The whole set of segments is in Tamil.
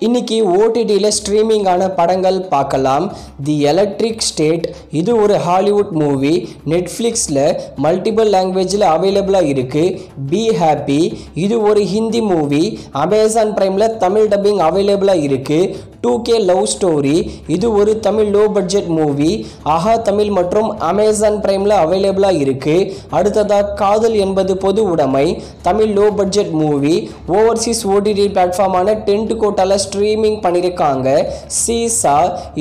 இன்னைக்கு ஓடிடியில் ஸ்ட்ரீமிங்கான படங்கள் பார்க்கலாம். தி எலக்ட்ரிக் ஸ்டேட் இது ஒரு ஹாலிவுட் மூவி. நெட்ஃப்ளிக்ஸில் மல்டிபிள் லாங்குவேஜில் அவைலபிளாக இருக்குது. பி ஹாப்பி இது ஒரு ஹிந்தி மூவி. அமேசான் பிரைமில் தமிழ் டப்பிங் அவைலபிளாக இருக்குது. 2K லவ் ஸ்டோரி இது ஒரு Tamil low budget movie. Aha Tamil மற்றும் அமேசான் பிரைமில் அவைலபிளாக இருக்குது. அடுத்ததாக காதல் என்பது பொது உடைமை Tamil low budget movie. Overseas OTT பிளாட்ஃபார்மான டென்ட் கோட்டால ஸ்ட்ரீமிங் பண்ணியிருக்காங்க. சீசா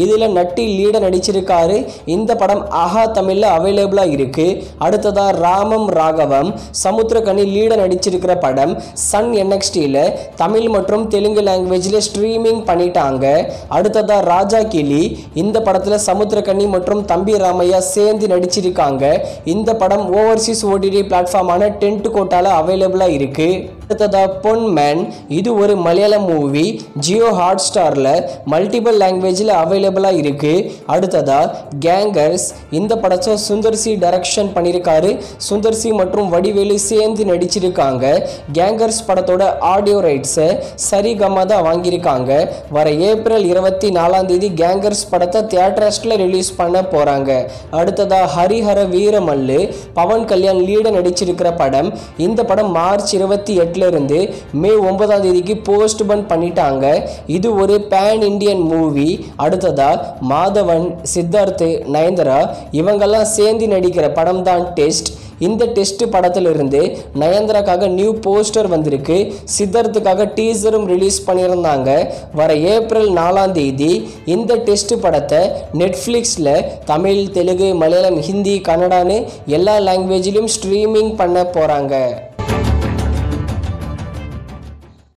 இதில் நட்டி லீட நடிச்சிருக்காரு. இந்த படம் ஆஹா தமிழில் அவைலபிளாக இருக்குது. அடுத்ததாக ராமம் ராகவம் சமுத்திரக்கனி லீட நடிச்சிருக்கிற படம் சன் NXTயில் தமிழ் மற்றும் தெலுங்கு லாங்குவேஜில் ஸ்ட்ரீமிங் பண்ணிட்டாங்க. அடுத்ததா ராஜா கிளி இந்த படத்துல சமுத்திரக்கனி மற்றும் தம்பி ராமையா சேர்ந்து நடிச்சிருக்காங்க. இந்த படம் ஓவர்சீஸ் ஓடிடி பிளாட்ஃபார்மான டென்ட் கோட்டால அவைலபிளா இருக்கு. அடுத்ததா பொன்மேன் இது ஒரு மலையாளம் மூவி. ஜியோ ஹாட் ஸ்டார்ல மல்டிபிள் லாங்குவேஜில் அவைலபிளாக இருக்கு. அடுத்ததா கேங்கர்ஸ் இந்த படத்தை சுந்தர் சி டைரக்ஷன் பண்ணியிருக்காரு. சுந்தர் சி மற்றும் வடிவேலு சேர்ந்து நடிச்சிருக்காங்க. கேங்கர்ஸ் படத்தோட ஆடியோ ரைட்ஸை சரிகமா தான் வாங்கியிருக்காங்க. வர ஏப்ரல் 24 கேங்கர்ஸ் படத்தை தியேட்டர்ஸ்ல ரிலீஸ் பண்ண போறாங்க. அடுத்ததா ஹரிஹர வீரமல்லு பவன் கல்யாண் லீட நடிச்சிருக்கிற படம். இந்த படம் மார்ச் 28 இருந்து மே 9 போஸ்ட்பன் பண்ணிட்டாங்க. இது ஒரு பேன் இண்டியன் மூவி. அடுத்ததா மாதவன் சித்தார்த் நயன்தாரா இவங்கெல்லாம் சேர்ந்து நடிக்கிற படம் தான் டெஸ்ட். இந்த டெஸ்ட் படத்திலிருந்து நயன்தாராக்காக நியூ போஸ்டர் வந்திருக்கு. சித்தார்த்துக்காக டீசரும் ரிலீஸ் பண்ணியிருந்தாங்க. வர ஏப்ரல் 4 இந்த டெஸ்ட் படத்தை நெட்ஃப்ளிக்ஸில் தமிழ் தெலுங்கு மலையாளம் ஹிந்தி கன்னடான்னு எல்லா லாங்குவேஜிலும் ஸ்ட்ரீமிங் பண்ண போகிறாங்க.